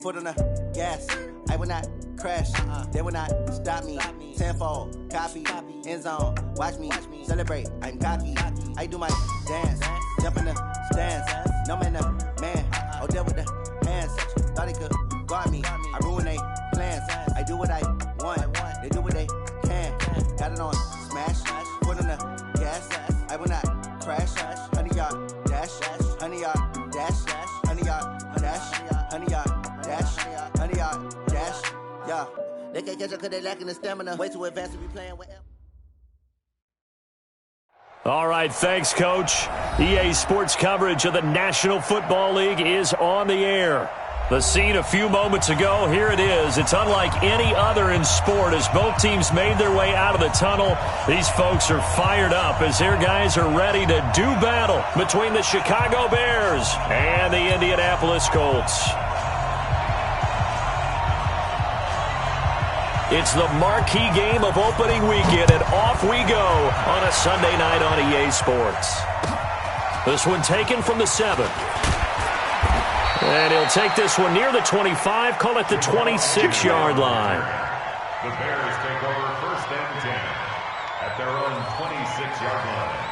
Foot on the gas, I will not crash. They will not stop me. Tenfold, copy, end zone. Watch me celebrate. I'm cocky. I do my dance, jump in the stands. No man, man. Oh, deal with the hands. Thought he could guard me. I ruin they plans. I do what I want. They do what they can. Got it on smash. Foot on the gas. I will not crash. 100-yard dash. 100-yard dash. 100-yard dash. 100-yard dash. 100-yard dash. Yeah. They can't catch up because they lacking the stamina. Way too advanced to be playing with. All right, thanks, Coach. EA Sports coverage of the National Football League is on the air. The scene a few moments ago, here it is. It's unlike any other in sport as both teams made their way out of the tunnel. These folks are fired up as their guys are ready to do battle between the Chicago Bears and the Indianapolis Colts. It's the marquee game of opening weekend, and off we go on a Sunday night on EA Sports. This one taken from the 7. And he'll take this one near the 25, call it the 26-yard line. The Bears take over 1st and 10 at their own 26-yard line.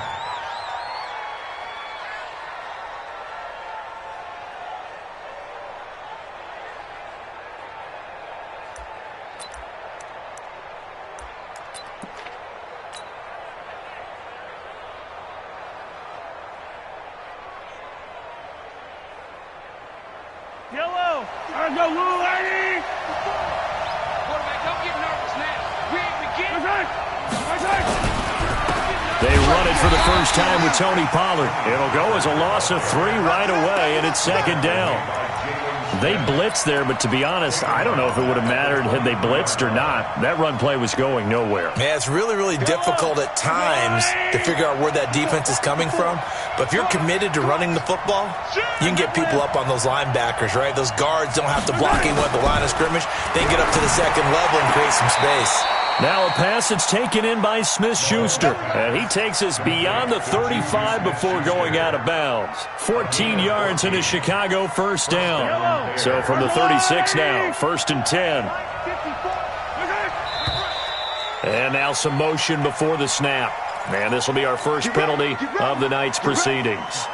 Yellow! Let's go, Lou, lady! Quarterback, don't get nervous now. We ain't beginning. They run it for the first time with Tony Pollard. It'll go as a loss of 3 right away, and it's 2nd down. They blitzed there, but to be honest, I don't know if it would have mattered had they blitzed or not. That run play was going nowhere. Yeah, it's really, really difficult at times to figure out where that defense is coming from. But if you're committed to running the football, you can get people up on those linebackers, right? Those guards don't have to block anyone at the line of scrimmage. They can get up to the 2nd level and create some space. Now a pass that's taken in by Smith-Schuster. And he takes us beyond the 35 before going out of bounds. 14 yards in a Chicago 1st down. So from the 36 now, 1st and 10. And now some motion before the snap. And this will be our first penalty of the night's proceedings.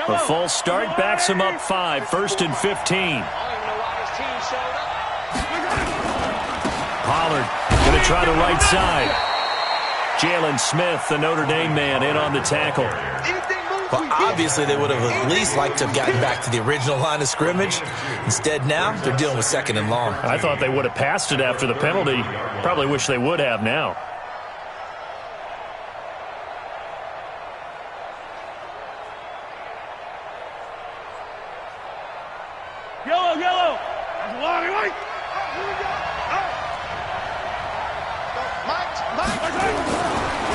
A false start backs him up 5, 1st and 15. Pollard going to try the right side. Jalen Smith, the Notre Dame man, in on the tackle. Well, obviously they would have at least liked to have gotten back to the original line of scrimmage. Instead now, they're dealing with 2nd and long. I thought they would have passed it after the penalty. Probably wish they would have now. Yellow! That's a long way!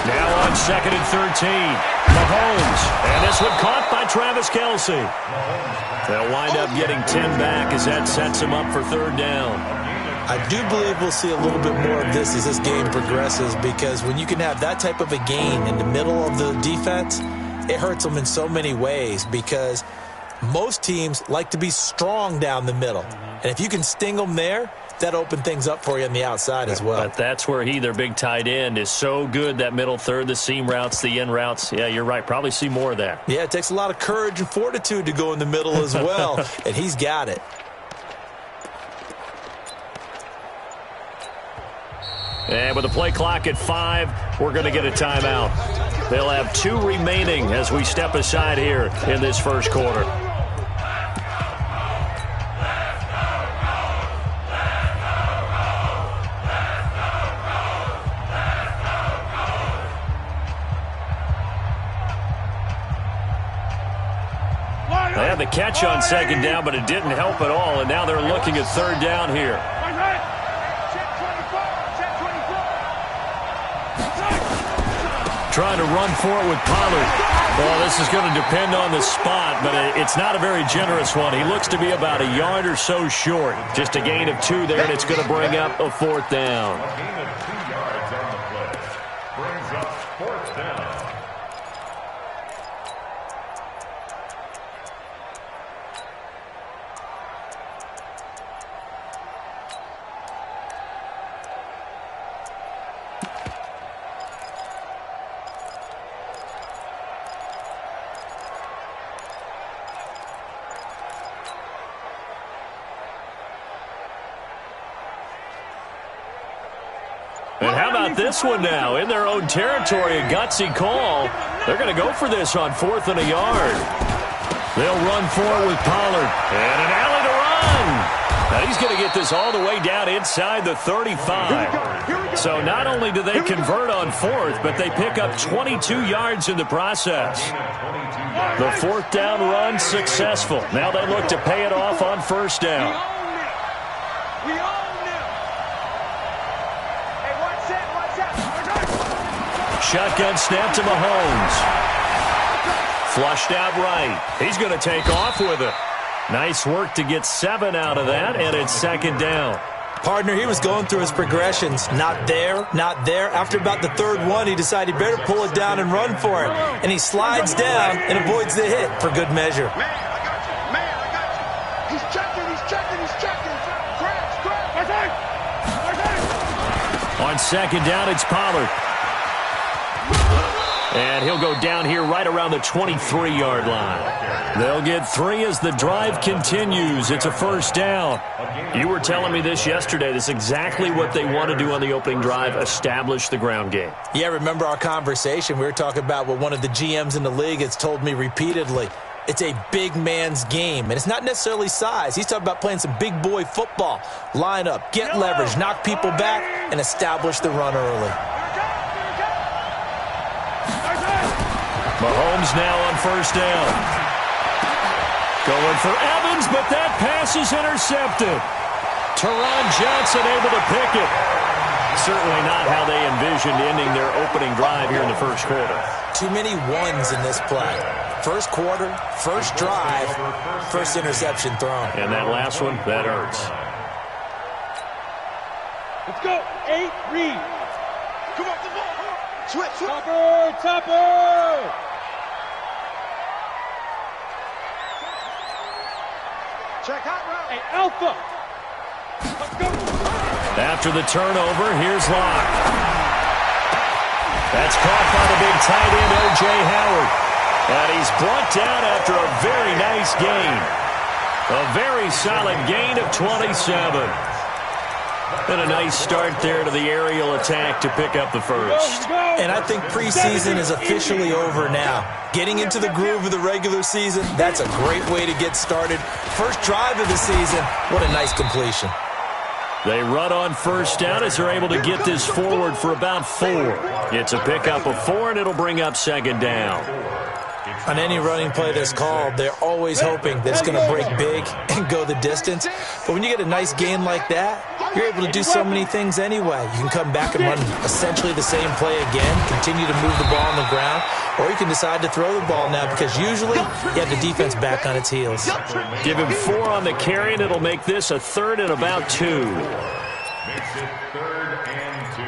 Now on 2nd and 13. Mahomes. And this one caught by Travis Kelce. They'll wind up getting 10 back as that sets him up for 3rd down. I do believe we'll see a little bit more of this as this game progresses, because when you can have that type of a gain in the middle of the defense, it hurts them in so many ways, because most teams like to be strong down the middle. And if you can sting them there, that opened things up for you on the outside as well. But that's where their big tight end, is so good, that middle third, the seam routes, the in routes. Yeah, you're right. Probably see more of that. Yeah, it takes a lot of courage and fortitude to go in the middle as well, and he's got it. And with the play clock at 5, we're going to get a timeout. They'll have 2 remaining as we step aside here in this first quarter. They had the catch on 2nd down, but it didn't help at all, and now they're looking at 3rd down here. Trying to run for it with Pollard. Well, this is going to depend on the spot, but it's not a very generous one. He looks to be about a yard or so short. Just a gain of 2 there, and it's going to bring up a 4th down. A gain of 2 yards on the play. Brings up 4th down. And how about this one now? In their own territory, a gutsy call. They're going to go for this on 4th and a yard. They'll run for it with Pollard. And an alley to run. Now he's going to get this all the way down inside the 35. So not only do they convert on 4th, but they pick up 22 yards in the process. The 4th down run successful. Now they look to pay it off on 1st down. We own them. Hey, watch that. Shotgun snap to Mahomes. Flushed out right. He's going to take off with it. Nice work to get 7 out of that, and it's 2nd down. Partner, he was going through his progressions. Not there, not there. After about the 3rd one, he decided he better pull it down and run for it. And he slides down and avoids the hit for good measure. Man, I got you. Man, I got you. He's checking. On 2nd down, it's Pollard. And he'll go down here right around the 23-yard line. They'll get 3 as the drive continues. It's a 1st down. You were telling me this yesterday. This is exactly what they want to do on the opening drive, establish the ground game. Yeah, remember our conversation? We were talking about what one of the GMs in the league has told me repeatedly. It's a big man's game, and it's not necessarily size. He's talking about playing some big boy football. Line up, get leverage, knock people back, and establish the run early. Mahomes now on 1st down. Going for Evans, but that pass is intercepted. Teron Johnson able to pick it. Certainly not how they envisioned ending their opening drive here in the 1st quarter. Too many ones in this play. 1st quarter, 1st drive, 1st interception thrown. And that last one, that hurts. Let's go. 8, read. Come on, come on. Switch. Topper. Check hot route. Hey, Alpha. Let's go. After the turnover, here's Locke. That's caught by the big tight end, O.J. Howard. And he's brought down after a very nice gain. A very solid gain of 27. And a nice start there to the aerial attack to pick up the 1st. And I think preseason is officially over now. Getting into the groove of the regular season, that's a great way to get started. 1st drive of the season, what a nice completion. They run on 1st down as they're able to get this forward for about 4. It's a pickup of 4, and it'll bring up 2nd down. On any running play that's called, they're always hoping that it's going to break big and go the distance. But when you get a nice gain like that, you're able to do so many things anyway. You can come back and run essentially the same play again, continue to move the ball on the ground, or you can decide to throw the ball now because usually you have the defense back on its heels. Give him 4 on the carry, and it'll make this a 3rd and about 2. Makes it 3rd and 2.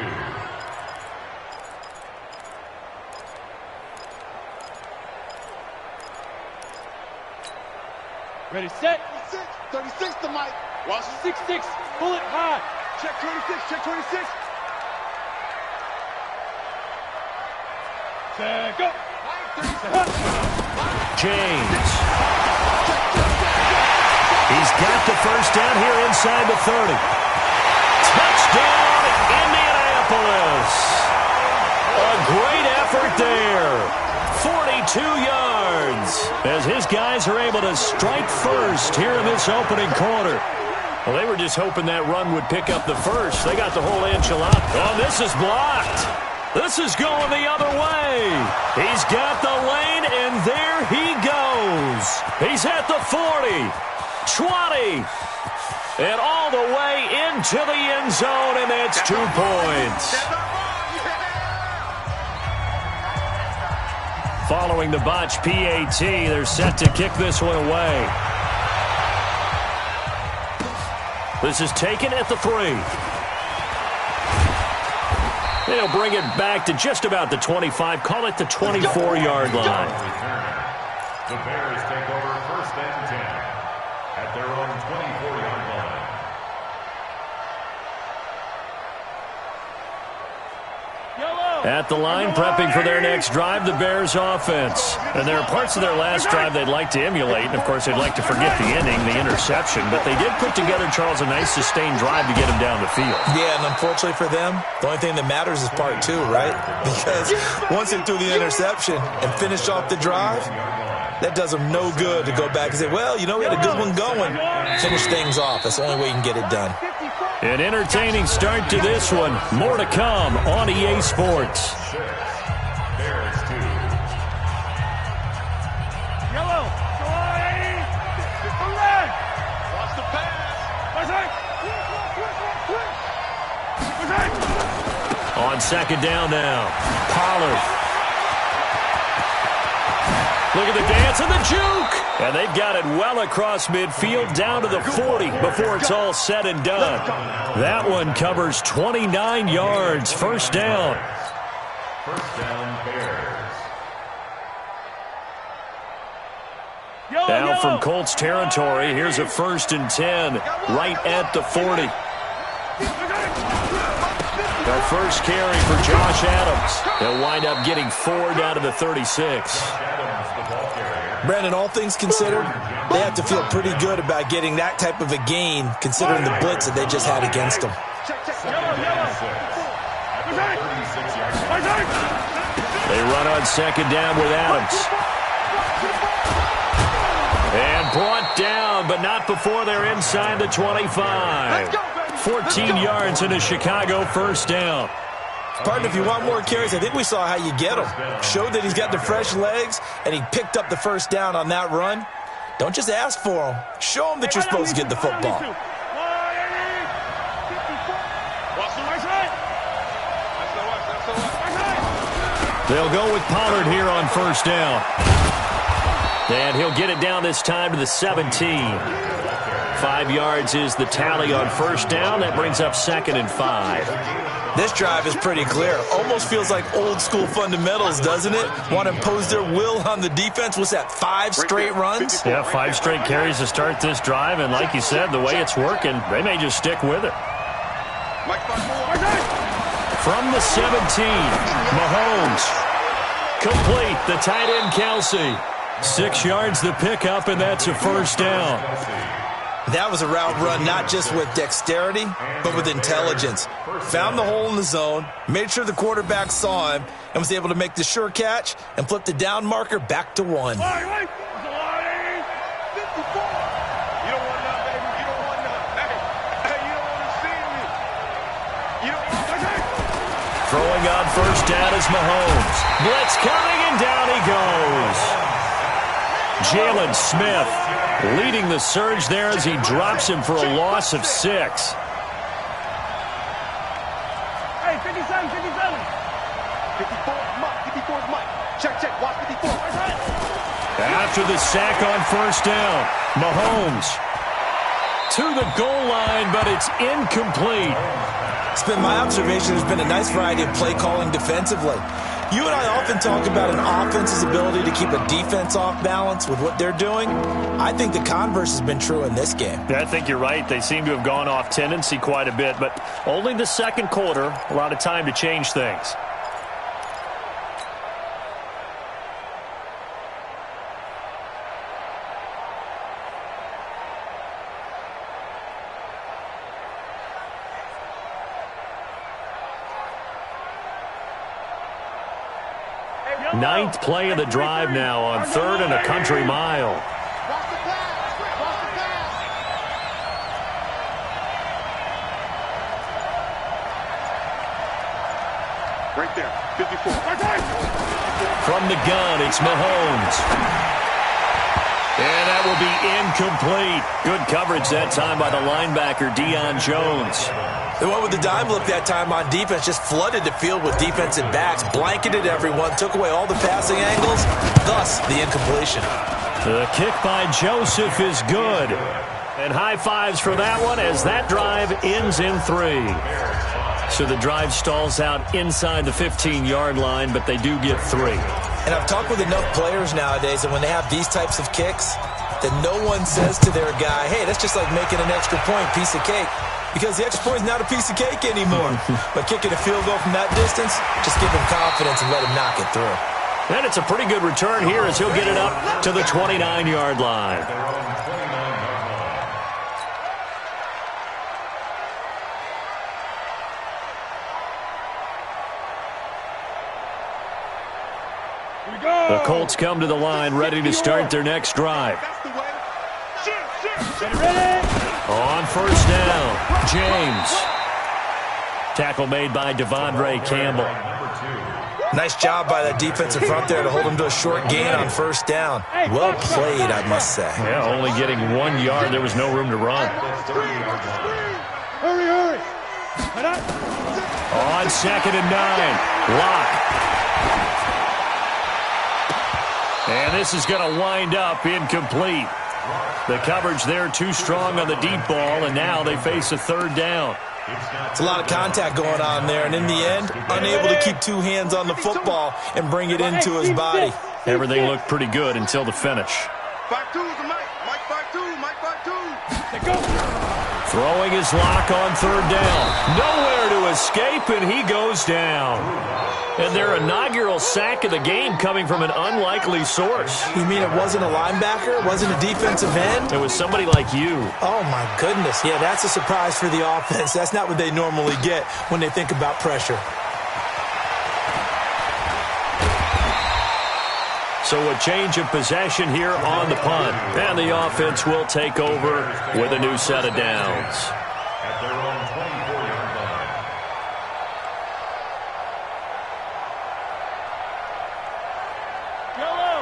Ready, set. 36 to Mike. Watch 6-6. Pull it high. Check 26. Check 26. Set, go. James. He's got the 1st down here inside the 30. Touchdown, Indianapolis. A great effort there. 42 yards as his guys are able to strike 1st here in this opening quarter. Well, they were just hoping that run would pick up the 1st. They got the whole enchilada. Oh, this is blocked. This is going the other way. He's got the lane, and there he goes. He's at the 40, 20, and all the way into the end zone, and that's 2 points. Following the botch PAT, they're set to kick this one away. This is taken at the 3. They'll bring it back to just about the 25. Call it the 24-yard line. The Bears take over 1st and 10 at their own 24-yard line. Yellow. At the line, prepping for their next drive, the Bears offense. And there are parts of their last drive they'd like to emulate. And, of course, they'd like to forget the ending, the interception. But they did put together, Charles, a nice sustained drive to get him down the field. Yeah, and unfortunately for them, the only thing that matters is part two, right? Because once they threw the interception and finished off the drive, that does them no good to go back and say, well, you know, we had a good one going. Finish things off. That's the only way you can get it done. An entertaining start to this one. More to come on EA Sports. Yellow. Go on, Eddie. Red. Watch the pass. On second down now. Pollard. Look at the dance and the juke. And they've got it well across midfield down to the 40 before it's all said and done. That one covers 29 yards. First down. First down, Bears. Now from Colts territory, here's a 1st and 10 right at the 40. The first carry for Josh Adams. They'll wind up getting 4 down to the 36. Brandon, all things considered, they have to feel pretty good about getting that type of a gain considering the blitz that they just had against them. They run on second down with Adams. And brought down, but not before they're inside the 25. 14 yards and a Chicago first down. Partner, if you want more carries, I think we saw how you get him. Showed that he's got the fresh legs, and he picked up the first down on that run. Don't just ask for him. Show him that you're supposed to get the football. They'll go with Pollard here on first down. And he'll get it down this time to the 17. 5 yards is the tally on first down. That brings up 2nd and 5. This drive is pretty clear. Almost feels like old school fundamentals, doesn't it? Want to impose their will on the defense. What's that, 5 straight runs? Yeah, 5 straight carries to start this drive. And like you said, the way it's working, they may just stick with it. From the 17, Mahomes. Complete, the tight end, Kelsey. 6 yards the pickup, and that's a first down. That was a route run not just with dexterity, but with intelligence. Found the hole in the zone, made sure the quarterback saw him, and was able to make the sure catch and flip the down marker back to 1. Throwing on first down is Mahomes. Blitz coming, and down he goes. Jalen Smith leading the surge there as he drops him for a loss of 6. Hey, 57, 57. 54, Mike. Check, watch 54. After the sack on first down, Mahomes to the goal line, but it's incomplete. It's been my observation there's been a nice variety of play calling defensively. You and I often talk about an offense's ability to keep a defense off balance with what they're doing. I think the converse has been true in this game. Yeah, I think you're right. They seem to have gone off tendency quite a bit, but only the second quarter, a lot of time to change things. Ninth play of the drive now on 3rd and a country mile. Right there, 54. From the gun, it's Mahomes. And that will be incomplete. Good coverage that time by the linebacker, Deion Jones. They went with the dime look that time on defense, just flooded the field with defensive backs, blanketed everyone, took away all the passing angles, thus the incompletion. The kick by Joseph is good. And high fives for that one as that drive ends in 3. So the drive stalls out inside the 15-yard line, but they do get 3. And I've talked with enough players nowadays that when they have these types of kicks, that no one says to their guy, hey, that's just like making an extra point, piece of cake. because the extra point is not a piece of cake anymore. But kicking a field goal from that distance, just give him confidence and let him knock it through. And it's a pretty good return here as he'll get it up to the 29-yard line. The Colts come to the line, ready to start their next drive. On first down, James. Tackle made by Devondre Campbell. Nice job by that defensive front there to hold him to a short gain on first down. Well played, I must say. Yeah, only getting 1 yard. There was no room to run. Hurry. On 2nd and 9, Locke. And this is going to wind up incomplete. The coverage there too strong on the deep ball, and now they face a third down. It's a lot of contact going on there, and in the end, unable to keep two hands on the football and bring it into his body. Everything looked pretty good until the finish. 5-2 to Mike. Mike 5-2. Mike 5-2. Go. Throwing his Lock on third down. Nowhere to escape, and he goes down. And their inaugural sack of the game coming from an unlikely source. You mean it wasn't a linebacker? It wasn't a defensive end? It was somebody like you. Oh, my goodness. Yeah, that's a surprise for the offense. That's not what they normally get when they think about pressure. So a change of possession here on the punt. And the offense will take over with a new set of downs. At their own 24-yard line.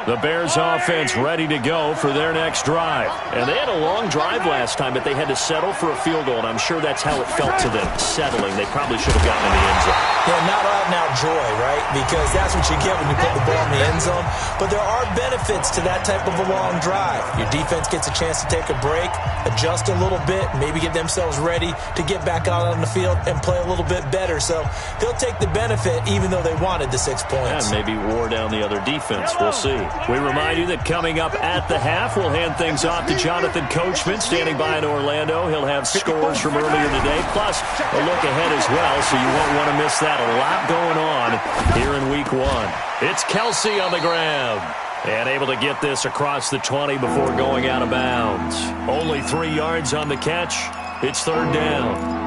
The Bears offense ready to go for their next drive. And they had a long drive last time, but they had to settle for a field goal, and I'm sure that's how it felt to them, settling. They probably should have gotten in the end zone. Yeah, not out and out joy, right? Because that's what you get when you put the ball in the end zone. But there are benefits to that type of a long drive. Your defense gets a chance to take a break, adjust a little bit, maybe get themselves ready to get back out on the field and play a little bit better. So they'll take the benefit even though they wanted the 6 points. And maybe wore down the other defense. We'll see. We remind you that coming up at the half, we'll hand things off to Jonathan Coachman standing by in Orlando. He'll have scores from earlier today, plus a look ahead as well, so you won't want to miss that. A lot going on here in week 1. It's Kelsey on the grab. And able to get this across the 20 before going out of bounds. Only 3 yards on the catch. It's third down.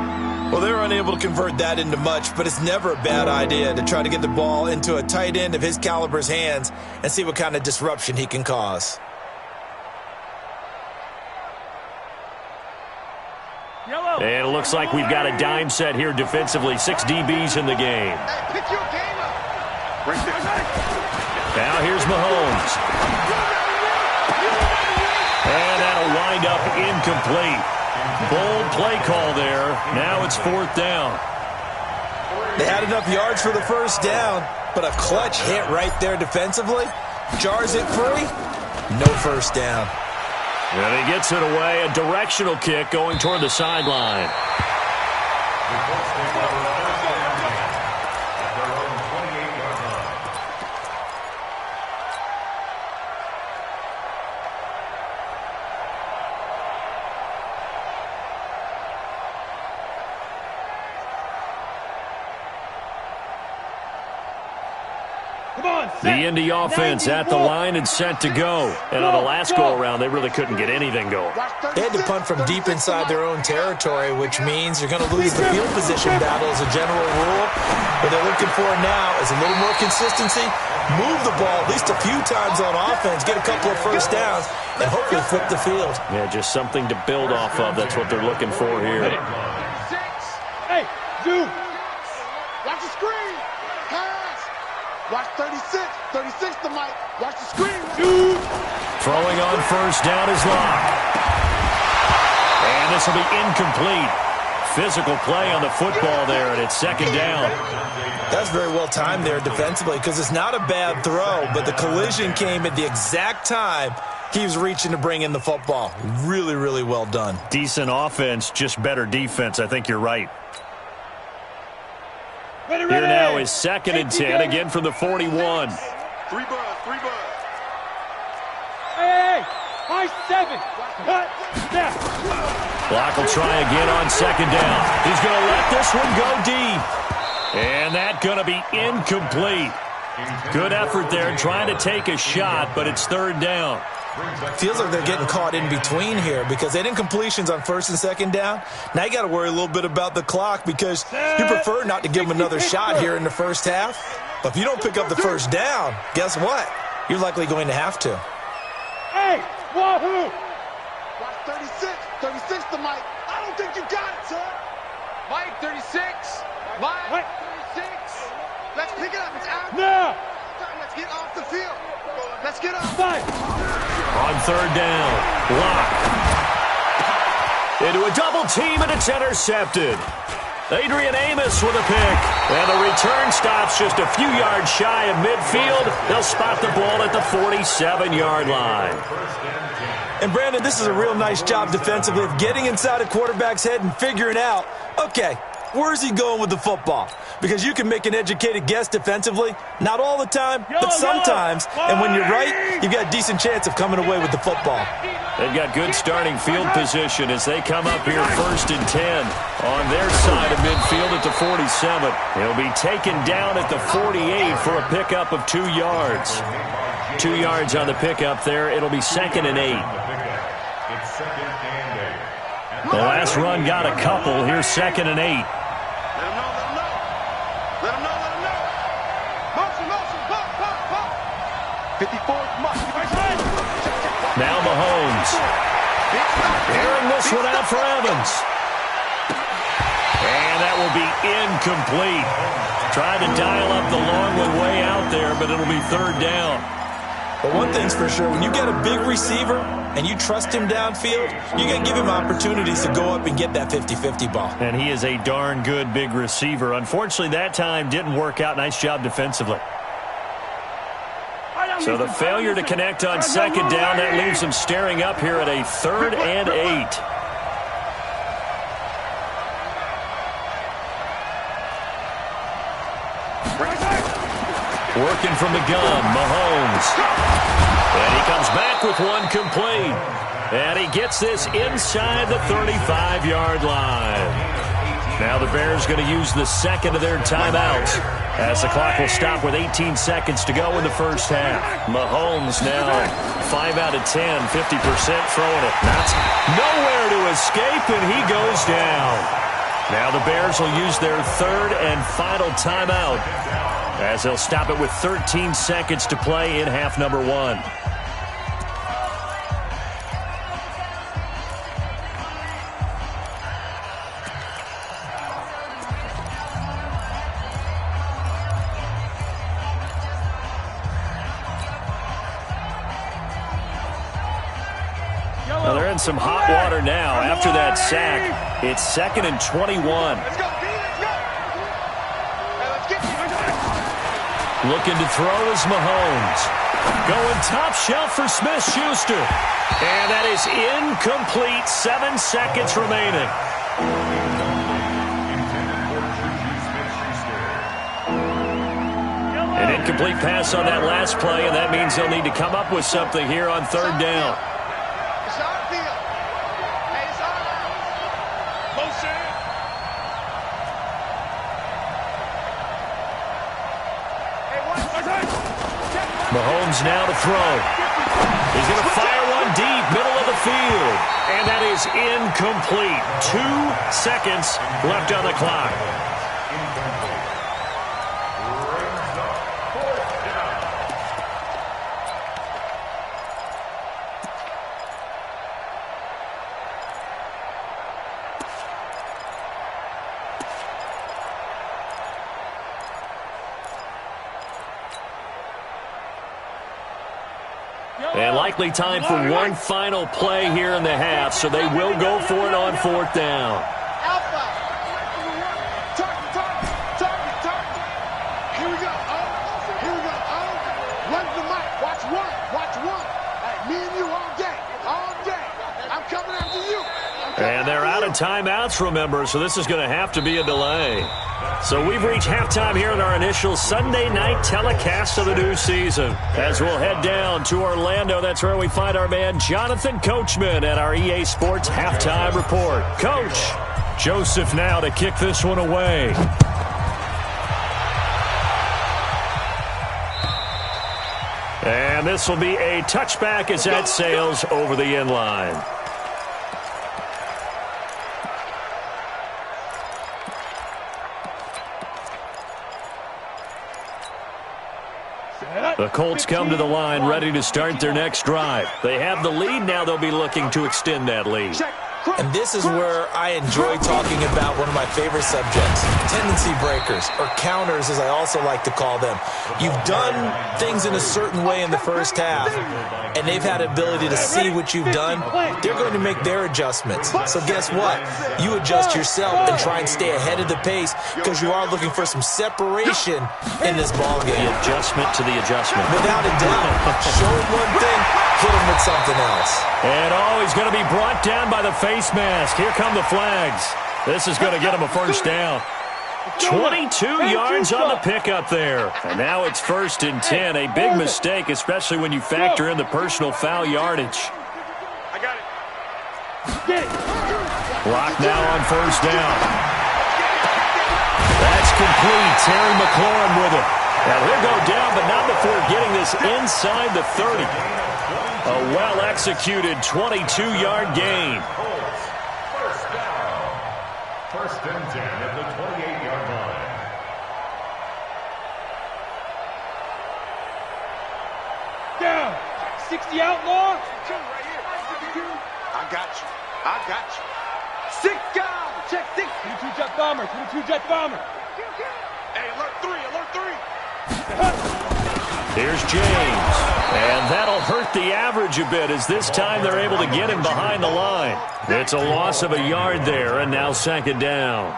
Well, they were unable to convert that into much, but it's never a bad idea to try to get the ball into a tight end of his caliber's hands and see what kind of disruption he can cause. And it looks like we've got a dime set here defensively. 6 DBs in the game. Hey, pick your game up. Now here's Mahomes. And that'll wind up incomplete. Bold play call there. Now it's fourth down. They had enough yards for the first down, but a clutch hit right there defensively. Jars it free. No first down. And he gets it away. A directional kick going toward the sideline. The Indy offense at the line and set to go. And on the last go-around, they really couldn't get anything going. They had to punt from deep inside their own territory, which means you're going to lose the field position battle as a general rule. What they're looking for now is a little more consistency, move the ball at least a few times on offense, get a couple of first downs, and hopefully flip the field. Yeah, just something to build off of. That's what they're looking for here. Hey, Zoo. Watch the screen. Pass. Watch 36. 36 to Mike. Watch the screen. Zoo. Throwing on first down is Locke. And this will be incomplete. Physical play on the football there, and it's second down. That's very well timed there defensively because it's not a bad throw, but the collision came at the exact time he was reaching to bring in the football. Really, really well done. Decent offense, just better defense. I think you're right. Ready. Here now is second and 10, again from the 41. 3 buzz. Hey, high 7. Cut. Snap. Clock will try again on second down. He's going to let this one go deep. And that's going to be incomplete. Good effort there trying to take a shot, but it's third down. Feels like they're getting caught in between here because they had incompletions on first and second down. Now you got to worry a little bit about the clock because you prefer not to give them another shot here in the first half. But if you don't pick up the first down, guess what? You're likely going to have to. Hey, wahoo! Watch 36. 36 to Mike. I don't think you got it, sir. Mike, 36. Mike, 36. Let's pick it up. It's out. Now. Let's get off the field. Let's get off. On third down, block. Into a double team, and it's intercepted. Adrian Amos with a pick. And the return stops just a few yards shy of midfield. They'll spot the ball at the 47-yard line. And, Brandon, this is a real nice job defensively of getting inside a quarterback's head and figuring out, okay, where's he going with the football? Because you can make an educated guess defensively, not all the time, but sometimes. And when you're right, you've got a decent chance of coming away with the football. They've got good starting field position as they come up here 1st and 10 on their side of midfield at the 47. He'll be taken down at the 48 for a pickup of 2 yards. 2 yards on the pickup there. It'll be 2nd and 8. The last run got a couple. Here's 2nd and 8. Let him know. Motion. 54 Now Mahomes. Airing this one out for Evans. And that will be incomplete. Tried to dial up the long one way out there, but it'll be third down. But one thing's for sure, when you get a big receiver and you trust him downfield, you got to give him opportunities to go up and get that 50-50 ball. And he is a darn good big receiver. Unfortunately, that time didn't work out. Nice job defensively. So the failure to connect on second down, that leaves them staring up here at a 3rd and 8. Working from the gun, Mahomes. And he comes back with one complete. And he gets this inside the 35-yard line. Now the Bears going to use the second of their timeouts as the clock will stop with 18 seconds to go in the first half. Mahomes now 5 out of 10, 50% throwing it. That's nowhere to escape, and he goes down. Now the Bears will use their 3rd and final timeout as they'll stop it with 13 seconds to play in half number 1. Well, they're in some hot water now after that sack. It's 2nd and 21. Looking to throw is Mahomes. Going top shelf for Smith-Schuster. And that is incomplete. 7 seconds remaining. An incomplete pass on that last play, and that means they'll need to come up with something here on third down. Mahomes now to throw. He's going to fire one deep, middle of the field. And that is incomplete. 2 seconds left on the clock. And likely time for one final play here in the half, so they will go for it on 4th down. Alpha. Target. Here we go. Run the mic. Watch one. All right, me and you all day. I'm coming after you. And they're out of timeouts, remember, so this is going to have to be a delay. So we've reached halftime here in our initial Sunday night telecast of the new season. As we'll head down to Orlando, that's where we find our man Jonathan Coachman at our EA Sports Halftime Report. Coach, Joseph now to kick this one away. And this will be a touchback as that sails over the end line. The Colts come to the line ready to start their next drive. They have the lead. Now they'll be looking to extend that lead. And this is where I enjoy talking about one of my favorite subjects, tendency breakers, or counters as I also like to call them. You've done things in a certain way in the first half, and they've had ability to see what you've done. They're going to make their adjustments. So guess what? You adjust yourself and try and stay ahead of the pace because you are looking for some separation in this ballgame. The adjustment to the adjustment. Without a doubt. Show him one thing, hit him with something else. And he's going to be brought down by the face mask. Here come the flags. This is going to get him a first down. 22 yards on the pickup there. And now it's 1st and 10. A big mistake, especially when you factor in the personal foul yardage. I got it. Clock now on 1st down. That's complete. Terry McLaurin with it. Now he'll go down, but not before getting this inside the 30. A well-executed 22-yard gain. First down. 1st and 10 at the 28-yard line. Down. 60 outlaw. I got you. I got you. 6 down. Check 6. 22 jet bomber. 22 jet bomber. Hey, alert 3. Alert 3. Here's James. And that'll hurt the average a bit as this time they're able to get him behind the line. It's a loss of a yard there, and now 2nd down.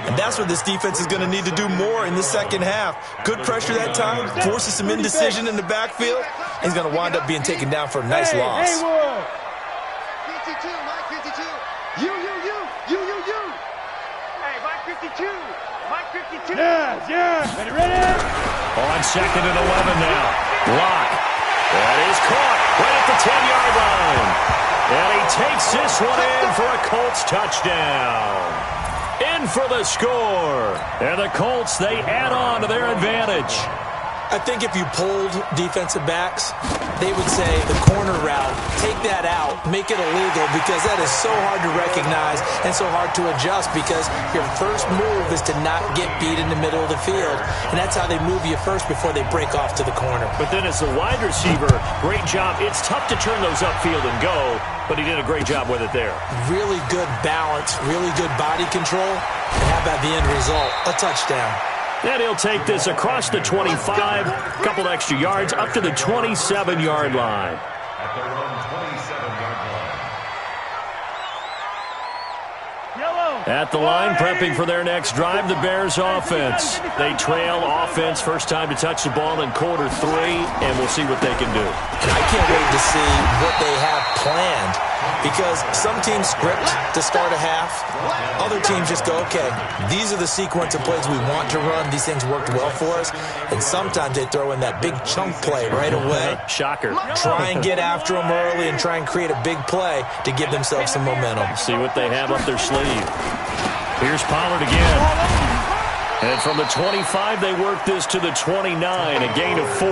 And that's what this defense is going to need to do more in the second half. Good pressure that time, forces some indecision in the backfield. He's going to wind up being taken down for a nice loss. 52, Mike 52. You. Hey, Mike 52. Mike 52. Yeah. Ready. On 2nd and 11 now. Block. That is caught right at the 10-yard line. And he takes this one in for a Colts touchdown. In for the score. And the Colts, they add on to their advantage. I think if you polled defensive backs, they would say the corner route, take that out, make it illegal, because that is so hard to recognize and so hard to adjust, because your first move is to not get beat in the middle of the field. And that's how they move you first before they break off to the corner. But then as the wide receiver, great job. It's tough to turn those upfield and go, but he did a great job with it there. Really good balance, really good body control. And how about the end result? A touchdown. And he'll take this across the 25, a couple extra yards, up to the 27-yard line. At their own 27-yard line. Yellow. At the line, prepping for their next drive, the Bears offense. They trail offense, first time to touch the ball in quarter 3, and we'll see what they can do. And I can't wait to see what they have planned, because some teams script to start a half. Other teams just go, okay, these are the sequence of plays we want to run. These things worked well for us. And sometimes they throw in that big chunk play right away. Shocker. Try and get after them early and try and create a big play to give themselves some momentum. See what they have up their sleeve. Here's Pollard again. And from the 25, they work this to the 29, a gain of 4.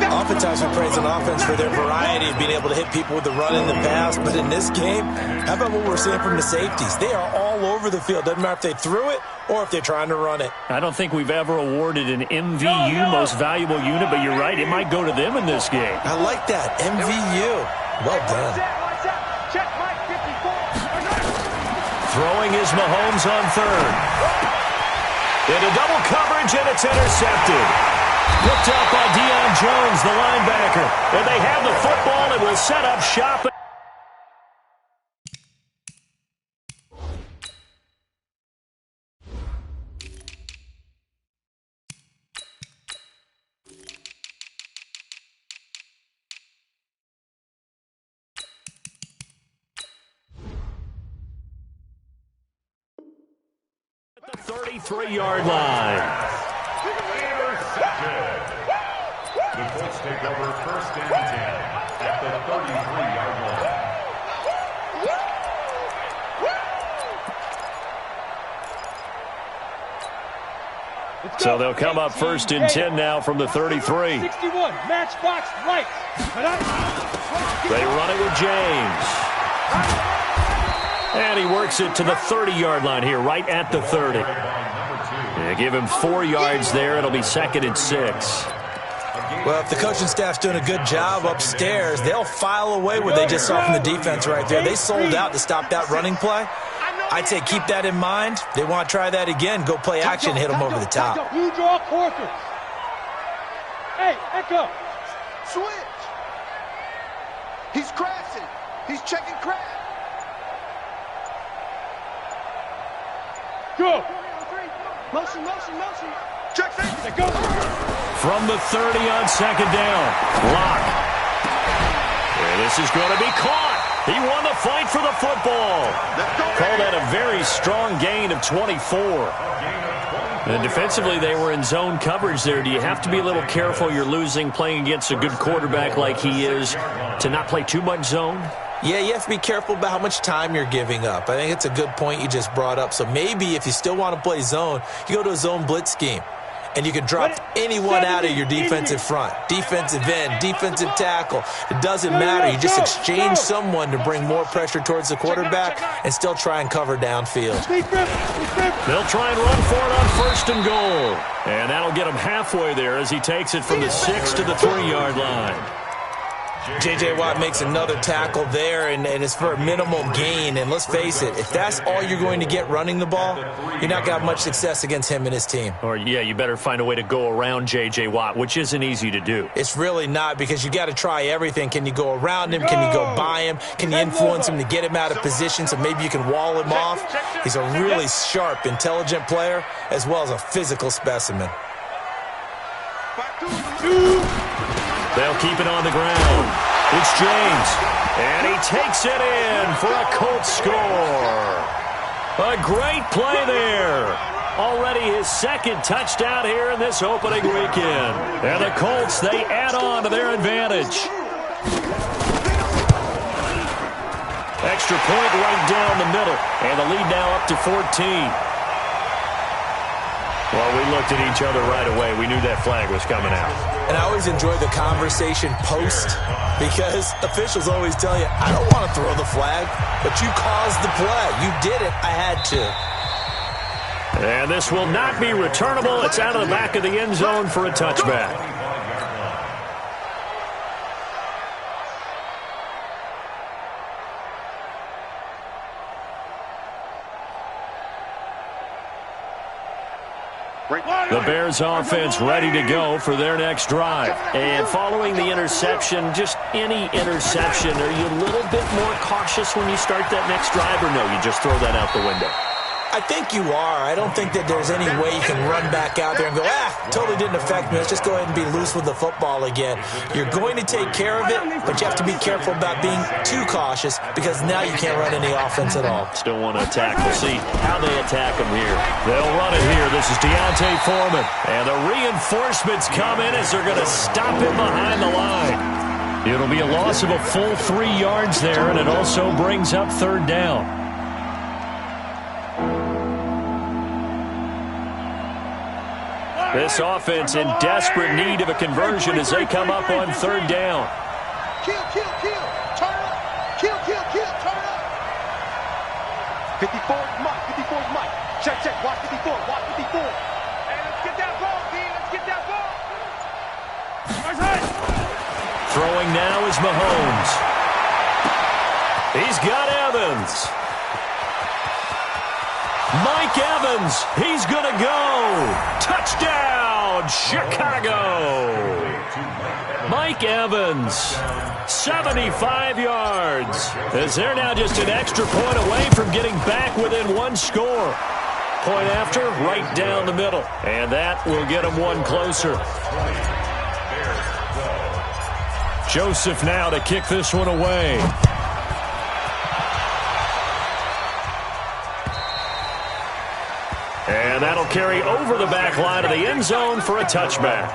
Oftentimes we praise an offense for their variety of being able to hit people with the run in the pass. But in this game, how about what we're seeing from the safeties? They are all over the field. Doesn't matter if they threw it or if they're trying to run it. I don't think we've ever awarded an MVU, most valuable unit, but you're right, it might go to them in this game. I like that. MVU. Well done. Check Mike 54. Throwing is Mahomes on 3rd. Into double coverage, and it's intercepted. Picked up by Deion Jones, the linebacker. And they have the football and will set up shop. 33-yard line. Intercepted. The Colts take over first and 10 at the 33-yard line. So they'll come up first and 10 now from the 33. 61, matchbox lights. They run it with James. And he works it to the 30-yard line here, right at the 30. Yeah, give him 4 yards there. It'll be 2nd and 6. Well, if the coaching staff's doing a good job upstairs, they'll file away what they just saw from the defense right there. They sold out to stop that running play. I'd say keep that in mind. They want to try that again. Go play action, hit them over the top. You draw quarters. Hey, echo. Switch. He's crashing. He's checking crash. Go. Motion. Check safety. Go. From the 30 on 2nd down. Block. And this is going to be caught. He won the fight for the football. Call that a very strong gain of 24. And defensively, they were in zone coverage there. Do you have to be a little careful? You're losing playing against a good quarterback like he is to not play too much zone? Yeah, you have to be careful about how much time you're giving up. I think it's a good point you just brought up. So maybe if you still want to play zone, you go to a zone blitz scheme. And you can drop anyone out of your defensive front. Defensive end, defensive tackle. It doesn't matter. You just exchange someone to bring more pressure towards the quarterback and still try and cover downfield. They'll try and run for it on 1st and goal. And that'll get him halfway there as he takes it from the 6 to the 3-yard line. J.J. Watt makes another tackle there, and it's for a minimal gain. And let's face it, if that's all you're going to get running the ball, you're not going to have much success against him and his team. Or, yeah, you better find a way to go around J.J. Watt, which isn't easy to do. It's really not, because you got to try everything. Can you go around him? Can you go by him? Can you influence him to get him out of position so maybe you can wall him off? He's a really sharp, intelligent player as well as a physical specimen. They'll keep it on the ground. It's James. And he takes it in for a Colts score. A great play there. Already his 2nd touchdown here in this opening weekend. And the Colts, they add on to their advantage. Extra point right down the middle. And the lead now up to 14. Well, we looked at each other right away. We knew that flag was coming out. And I always enjoy the conversation post, because officials always tell you, I don't want to throw the flag, but you caused the play. You did it. I had to. And this will not be returnable. It's out of the back of the end zone for a touchback. The Bears offense ready to go for their next drive. And following the interception, just any interception, are you a little bit more cautious when you start that next drive, or no, you just throw that out the window? I think you are. I don't think that there's any way you can run back out there and go, totally didn't affect me. Let's just go ahead and be loose with the football again. You're going to take care of it, but you have to be careful about being too cautious, because now you can't run any offense at all. Still want to attack. We'll see how they attack him here. They'll run it here. This is Deontay Foreman. And the reinforcements come in as they're going to stop him behind the line. It'll be a loss of a full 3 yards there, and it also brings up 3rd down. This offense in desperate need of a conversion as they come up on 3rd down. Kill. Turn up. Kill. Turn up. 54 is Mike. Check. Watch 54. Hey, let's get that ball, D. Let's get that ball. Throwing now is Mahomes. He's got Evans. Mike Evans, he's going to go. Touchdown, Chicago. Mike Evans, 75 yards. As they're now just an extra point away from getting back within 1 score. Point after, right down the middle. And that will get them 1 closer. Joseph now to kick this one away. And that'll carry over the back line of the end zone for a touchback.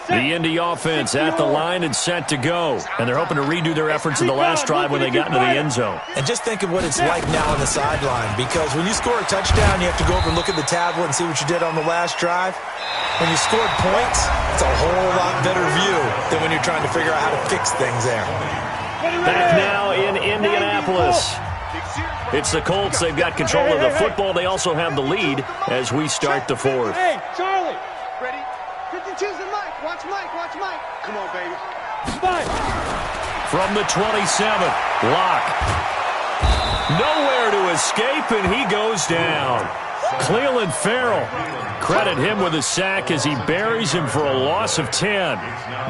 The Indy offense at the line and set to go. And they're hoping to redo their efforts in the last drive when they got into the end zone. And just think of what it's like now on the sideline, because when you score a touchdown, you have to go over and look at the tablet and see what you did on the last drive. When you scored points, it's a whole lot better view than when you're trying to figure out how to fix things there. Back now in Indianapolis. It's the Colts. They've got control of the football. They also have the lead as we start the fourth. Hey, Charlie. Ready? 52's the Mike. Watch Mike. Watch Mike. Come on, baby. Mike. From the 27, Locke. Nowhere to escape, and he goes down. Cleveland Farrell. Credit him with a sack as he buries him for a loss of 10.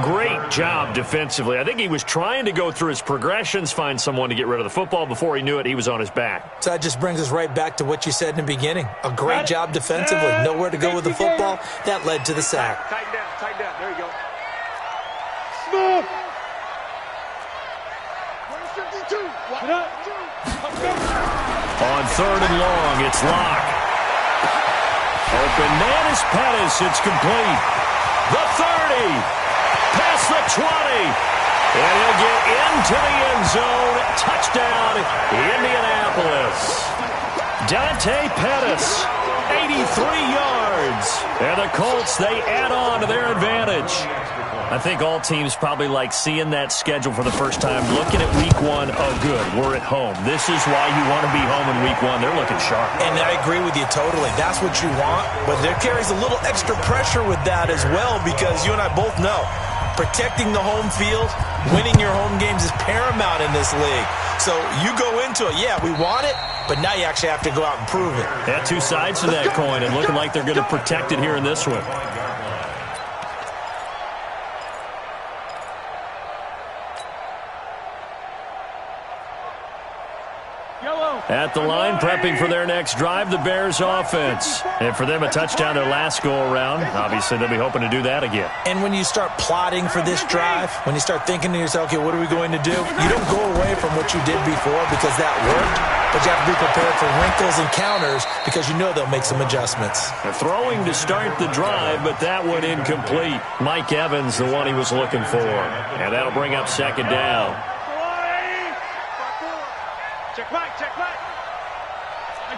Great job defensively. I think he was trying to go through his progressions, find someone to get rid of the football. Before he knew it, he was on his back. So that just brings us right back to what you said in the beginning. A great job defensively. Nowhere to go with the football. That led to the sack. Tighten down. Tighten down. There you go. Smooth. Where's 52? Get up. Let's go. On 3rd and long, it's Locke. Open man is Pettis. It's complete. The 30. Past the 20. And he'll get into the end zone. Touchdown, Indianapolis. Dante Pettis, 83 yards. And the Colts, they add on to their advantage. I think all teams probably like seeing that schedule for the first time, looking at week 1. Oh, good, we're at home. This is why you want to be home in week 1. They're looking sharp. And I agree with you totally. That's what you want. But there carries a little extra pressure with that as well, because you and I both know protecting the home field, winning your home games is paramount in this league. So you go into it, yeah, we want it, but now you actually have to go out and prove it. Yeah, two sides to that coin, and looking like they're going to protect it here in this one. At the line, prepping for their next drive, the Bears offense. And for them, a touchdown their last go-around. Obviously, they'll be hoping to do that again. And when you start plotting for this drive, when you start thinking to yourself, okay, what are we going to do? You don't go away from what you did before because that worked, but you have to be prepared for wrinkles and counters because you know they'll make some adjustments. They're throwing to start the drive, but that one incomplete. Mike Evans, the one he was looking for. And that'll bring up 2nd down. Check Mike. Check Mike.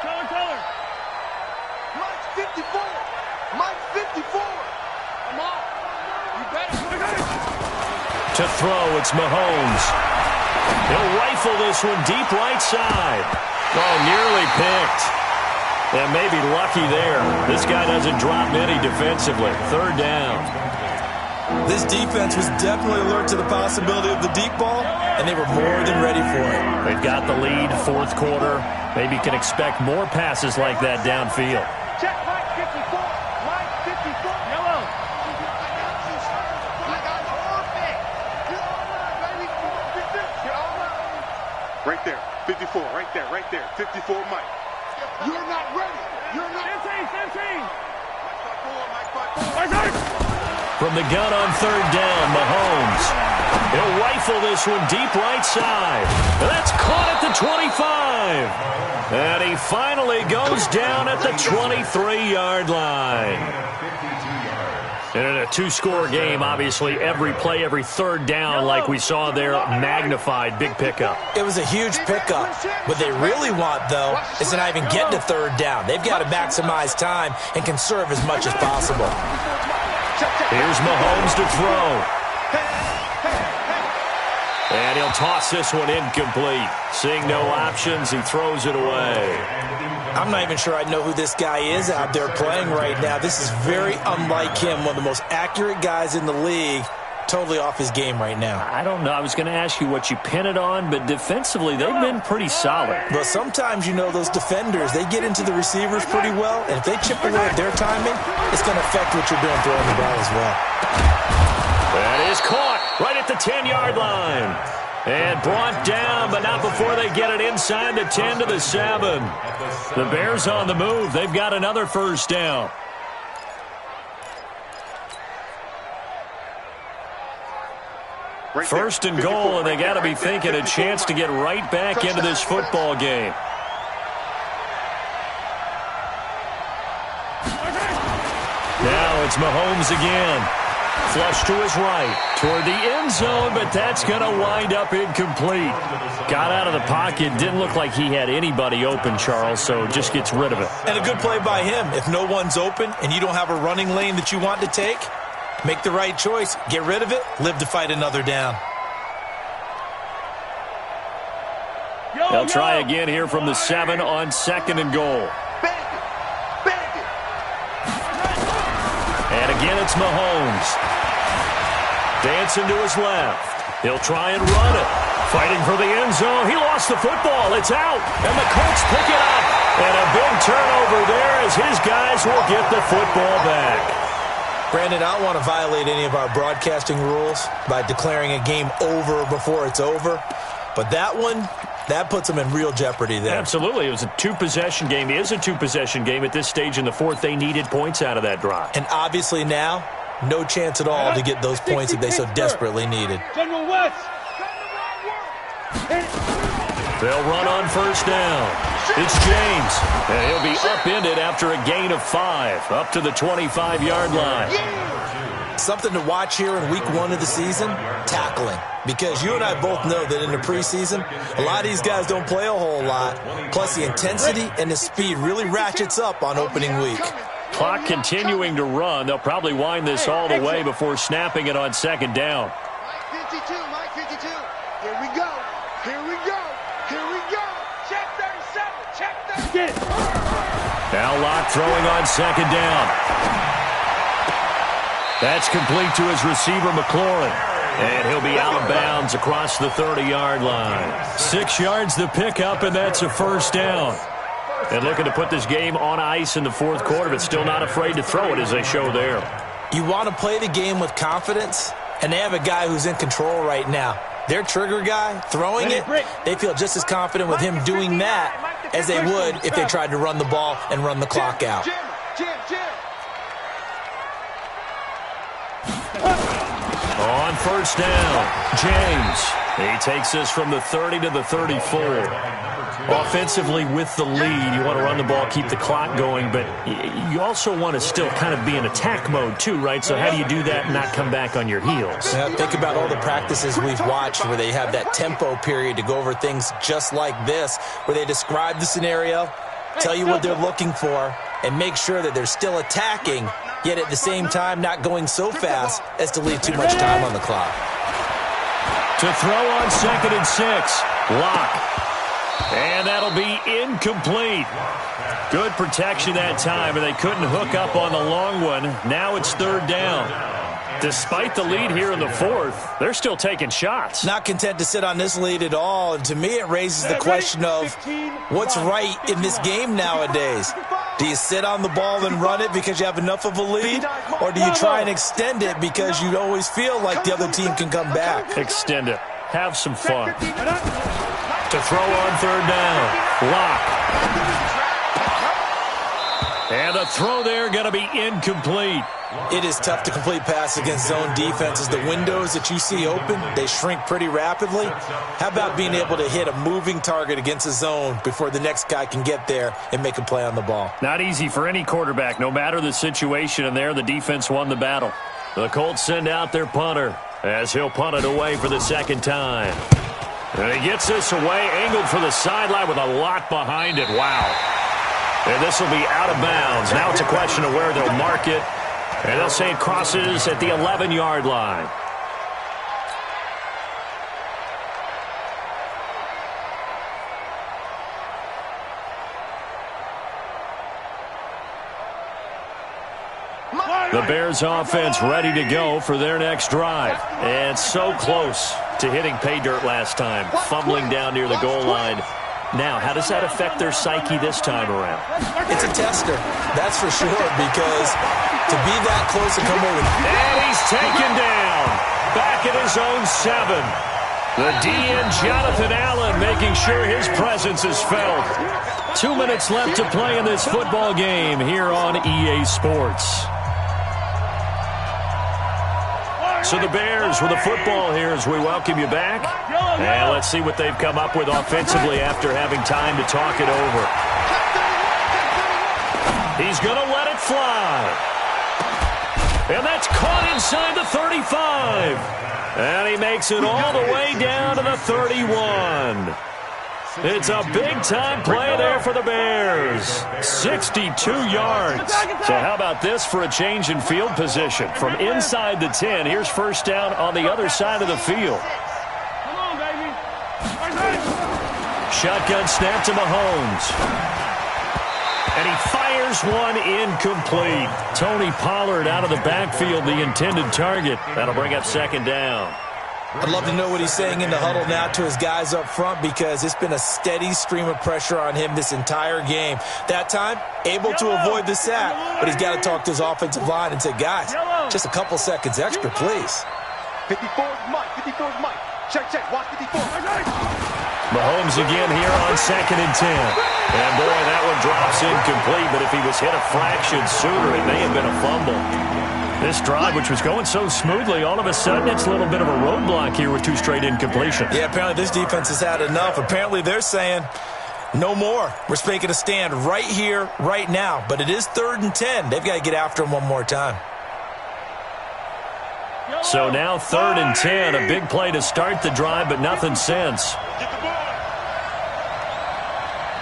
Color. Mike 54. Mike 54. Come on. You better. To throw, it's Mahomes. He'll rifle this one deep right side. Oh, nearly picked. And maybe lucky there. This guy doesn't drop many defensively. 3rd down. This defense was definitely alert to the possibility of the deep ball, and they were more than ready for it. They've got the lead, 4th quarter. Maybe can expect more passes like that downfield. Check Mike 54. Mike 54. Yellow. Right there. 54. Right there. 54, Mike. You're not ready. You're not. 15. From the gun on 3rd down, Mahomes. He'll rifle this one deep right side. That's caught at the 25. And he finally goes down at the 23-yard line. And in a 2-score game, obviously, every play, every 3rd down, like we saw there, magnified, big pickup. It was a huge pickup. What they really want, though, is to not even get to 3rd down. They've got to maximize time and conserve as much as possible. Here's Mahomes to throw. And he'll toss this one incomplete. Seeing no options, he throws it away. I'm not even sure I know who this guy is out there playing right now. This is very unlike him, one of the most accurate guys in the league. Totally off his game right now. I don't know. I was going to ask you what you pin it on, but defensively, they've been pretty solid. But sometimes, you know, those defenders, they get into the receivers pretty well, and if they chip away at their timing, it's going to affect what you're doing throwing the ball as well. That is caught right at the 10-yard line. And brought down, but not before they get it inside the 10 to the 7. The Bears on the move. They've got another 1st down. First and goal, and they got to be thinking a chance to get right back into this football game. Now it's Mahomes again. Flush to his right, toward the end zone, but that's going to wind up incomplete. Got out of the pocket, didn't look like he had anybody open, Charles, so just gets rid of it. And a good play by him. If no one's open and you don't have a running lane that you want to take, make the right choice. Get rid of it, live to fight another down. They'll try again here from the 7 on 2nd and goal. And again, it's Mahomes. Dancing to his left. He'll try and run it. Fighting for the end zone. He lost the football. It's out. And the Colts pick it up. And a big turnover there as his guys will get the football back. Brandon, I don't want to violate any of our broadcasting rules by declaring a game over before it's over. But that one, that puts them in real jeopardy there. Absolutely. It was a two-possession game. It is a two-possession game at this stage in the fourth. They needed points out of that drive. And obviously now, no chance at all to get those points that they so desperately needed. General West. They'll run on first down. It's James. And he'll be upended after a gain of 5, up to the 25-yard line. Something to watch here in week 1 of the season, tackling. Because you and I both know that in the preseason, a lot of these guys don't play a whole lot. Plus, the intensity and the speed really ratchets up on opening week. Clock continuing to run. They'll probably wind this all the way before snapping it on 2nd down. Mike 52, Mike 52. Here we go. Here we go. Here we go. Check 37. Check 37. Get it. Now Locke throwing on 2nd down. That's complete to his receiver, McLaurin. And he'll be out of bounds across the 30-yard line. 6 yards to pick up, and that's a first down. And looking to put this game on ice in the fourth quarter, but still not afraid to throw it as they show there. You want to play the game with confidence, and they have a guy who's in control right now. Their trigger guy, throwing it, they feel just as confident with him doing that as they would if they tried to run the ball and run the clock out. On first down, James. He takes this from the 30 to the 34. Offensively with the lead, you want to run the ball, keep the clock going, but you also want to still kind of be in attack mode too, right? So how do you do that and not come back on your heels? Yeah, think about all the practices we've watched where they have that tempo period to go over things just like this, where they describe the scenario, tell you what they're looking for, and make sure that they're still attacking, yet at the same time not going so fast as to leave too much time on the clock. To throw on 2nd and 6, Locke. And that'll be incomplete. Good protection that time, and they couldn't hook up on the long one. Now it's 3rd down. Despite the lead here in the fourth, they're still taking shots. Not content to sit on this lead at all. And to me, it raises the question of what's right in this game nowadays. Do you sit on the ball and run it because you have enough of a lead? Or do you try and extend it because you always feel like the other team can come back? Extend it. Have some fun. To throw on 3rd down. Locke. And the throw there going to be incomplete. It is tough to complete pass against zone defenses. The windows that you see open, they shrink pretty rapidly. How about being able to hit a moving target against a zone before the next guy can get there and make a play on the ball? Not easy for any quarterback, no matter the situation, and there the defense won the battle. The Colts send out their punter as he'll punt it away for the 2nd time. And he gets this away, angled for the sideline with a lot behind it. Wow. And this will be out of bounds. Now it's a question of where they'll mark it. And they'll say it crosses at the 11-yard line. The Bears offense ready to go for their next drive. And so close to hitting pay dirt last time, fumbling down near the goal line. Now, how does that affect their psyche this time around? It's a tester, that's for sure, because to be that close and come over. And he's taken down, back at his own 7. The DN, Jonathan Allen, making sure his presence is felt. 2 minutes left to play in this football game here on EA Sports. So the Bears with the football here as we welcome you back. And let's see what they've come up with offensively after having time to talk it over. He's going to let it fly. And that's caught inside the 35. And he makes it all the way down to the 31. It's a big-time play there for the Bears. 62 yards. So how about this for a change in field position? From inside the 10, here's first down on the other side of the field. Come on, baby. Shotgun snap to Mahomes. And he fires one incomplete. Tony Pollard out of the backfield, the intended target. That'll bring up second down. I'd love to know what he's saying in the huddle now to his guys up front, because it's been a steady stream of pressure on him this entire game. That time, able to avoid the sack, but he's got to talk to his offensive line and say, guys, just a couple seconds extra, please. 54's Mike. 54's Mike. Check, check. Watch 54. Mahomes again here on 2nd and 10. And boy, that one drops incomplete, but if he was hit a fraction sooner, it may have been a fumble. This drive, which was going so smoothly, all of a sudden it's a little bit of a roadblock here with 2 straight incompletions. Yeah, apparently this defense has had enough. Apparently they're saying, no more. We're making a stand right here, right now. But it is 3rd and 10. They've got to get after him one more time. So now 3rd and 10, a big play to start the drive, but nothing since. Get the ball.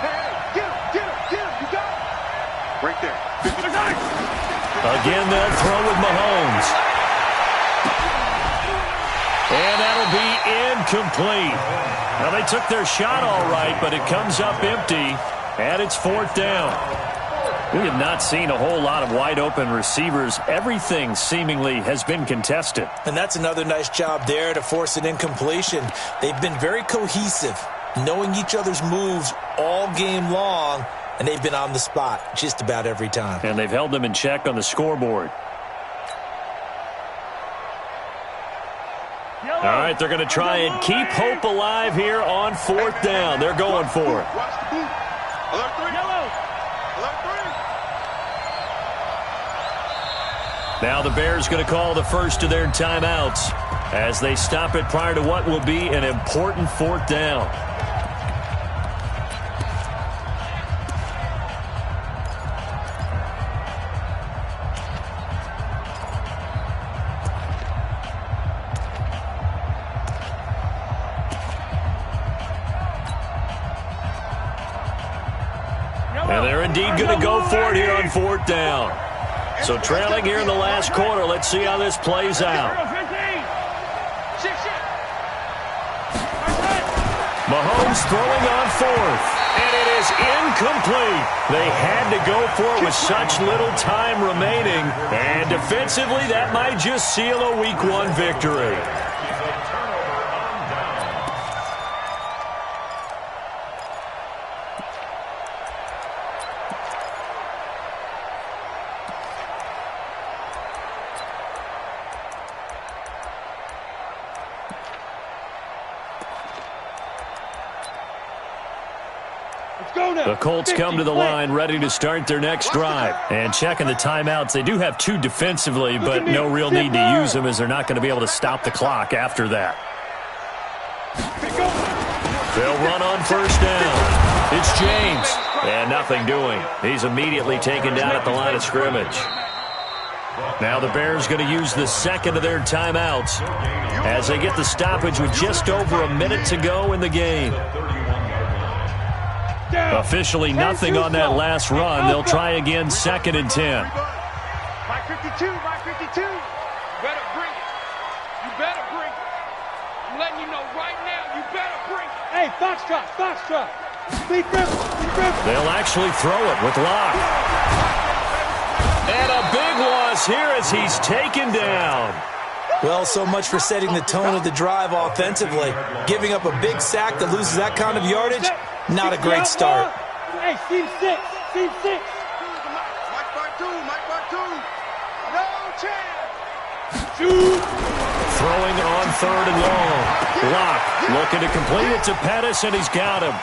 Hey, get him. You got it. Right there. Again, they'll throw with Mahomes. And that'll be incomplete. Now, they took their shot all right, but it comes up empty, and it's 4th down. We have not seen a whole lot of wide-open receivers. Everything seemingly has been contested. And that's another nice job there to force an incompletion. They've been very cohesive, knowing each other's moves all game long, and they've been on the spot just about every time. And they've held them in check on the scoreboard. All right, they're going to try and keep hope alive here on 4th down. They're going for it. Watch the boot. Alert 3. Alert 3. Now the Bears going to call the first of their timeouts as they stop it prior to what will be an important 4th down. And they're indeed going to go for it here on 4th down. So trailing here in the last quarter, let's see how this plays out. Mahomes throwing on 4th, and it is incomplete. They had to go for it with such little time remaining, and defensively, that might just seal a Week 1 victory. The Colts come to the line ready to start their next drive. And checking the timeouts, they do have 2 defensively, but no real need to use them as they're not going to be able to stop the clock after that. They'll run on first down. It's James. And nothing doing. He's immediately taken down at the line of scrimmage. Now the Bears going to use the second of their timeouts as they get the stoppage with just over a minute to go in the game. Officially nothing on that last run. They'll try again 2nd and 10. Mike 52, Mike 52. You better bring it. You better bring it. I'm letting you know right now, you better bring it. Hey, Foxtrot. Speed grip. They'll actually throw it with Locke. And a big loss here as he's taken down. Well, so much for setting the tone of the drive offensively. Giving up a big sack that loses that kind of yardage, not a great start. Hey, Team 6. Mike part 2. No chance. Throwing on 3rd and long. Locke looking to complete it to Pettis, and he's got him.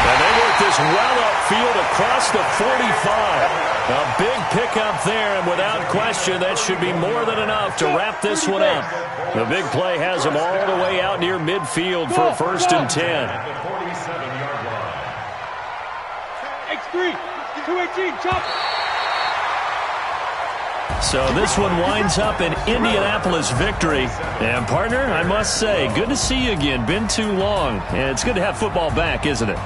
And they work this well upfield across the 45. A big pickup there, and without question, that should be more than enough to wrap this one up. The big play has them all the way out near midfield for a 1st and 10. At the 47-yard line. X3, 218, chop. So this one winds up an Indianapolis victory. And, partner, I must say, good to see you again. Been too long. And it's good to have football back, isn't it?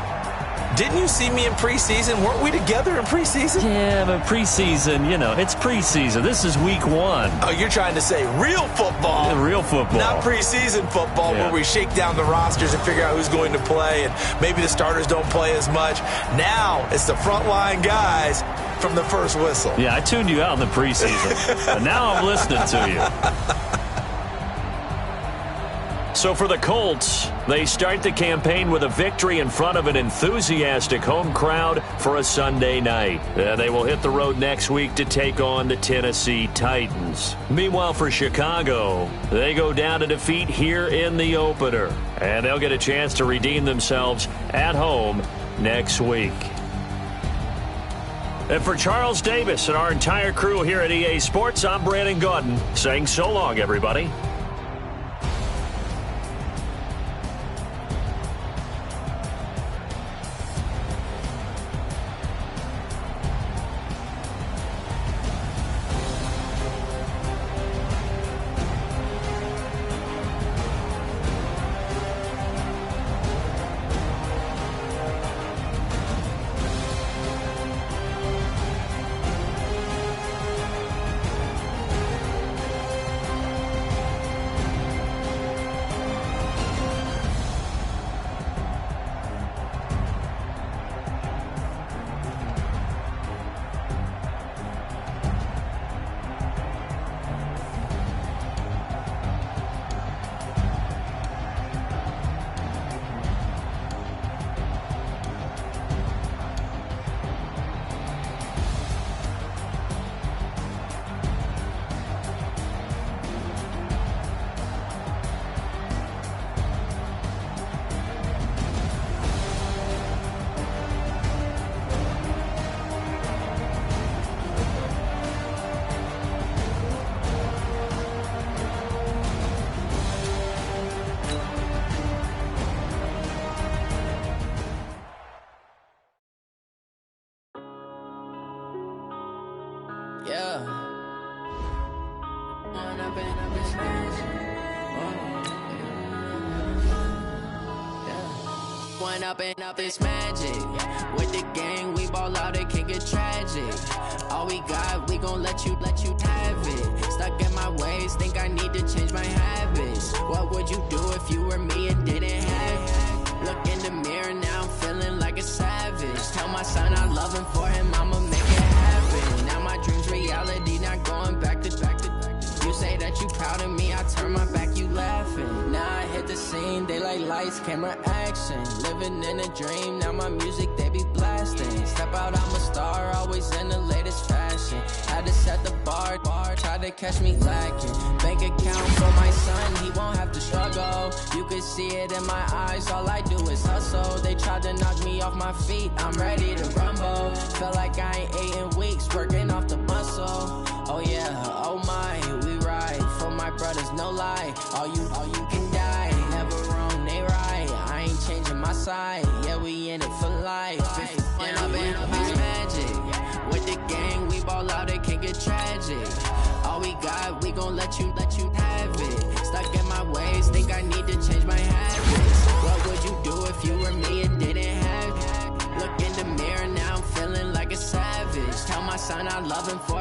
Didn't you see me in preseason? Weren't we together in preseason? Yeah, but preseason, you know, it's preseason. This is week 1. Oh, you're trying to say real football. Yeah, real football. Not preseason football where we shake down the rosters and figure out who's going to play, and maybe the starters don't play as much. Now it's the frontline guys from the first whistle. Yeah, I tuned you out in the preseason. But now I'm listening to you. So for the Colts, they start the campaign with a victory in front of an enthusiastic home crowd for a Sunday night. They will hit the road next week to take on the Tennessee Titans. Meanwhile, for Chicago, they go down to defeat here in the opener. And they'll get a chance to redeem themselves at home next week. And for Charles Davis and our entire crew here at EA Sports, I'm Brandon Gaudin saying so long, everybody. Up this magic. With the gang, we ball out, it can get tragic. All we got, we gon' let you have it. Stuck in my ways, think I need to change my habits. What would you do if you were me and didn't have it? Look in the mirror, now I'm feeling like a savage. Tell my son I love him, for him I'ma make it happen. Now my dream's reality, not going back to. You say that you proud of me, I turn my back, you laughing. Now I hit the scene, they like lights, camera, action. Living in a dream, now my music, they be blasting. Step out, I'm a star, always in the latest fashion. Had to set the bar, try to catch me lacking. Bank account for my son, he won't have to struggle. You can see it in my eyes, all I do is hustle. They tried to knock me off my feet, I'm ready to rumble. Felt like I ain't ate in weeks, working off the muscle. Oh yeah, oh my, we ride for my brothers, no lie. All you can die, never wrong, they right. I ain't changing my side, yeah, we in it for life. When I've been up is magic. With the gang, we ball out, it can get tragic. All we got, we gon' let you have it. Stuck in my ways, think I need to change my habits. What would you do if you were me and didn't have it? Look in the mirror, now I'm feeling like a savage. Tell my son I love him, for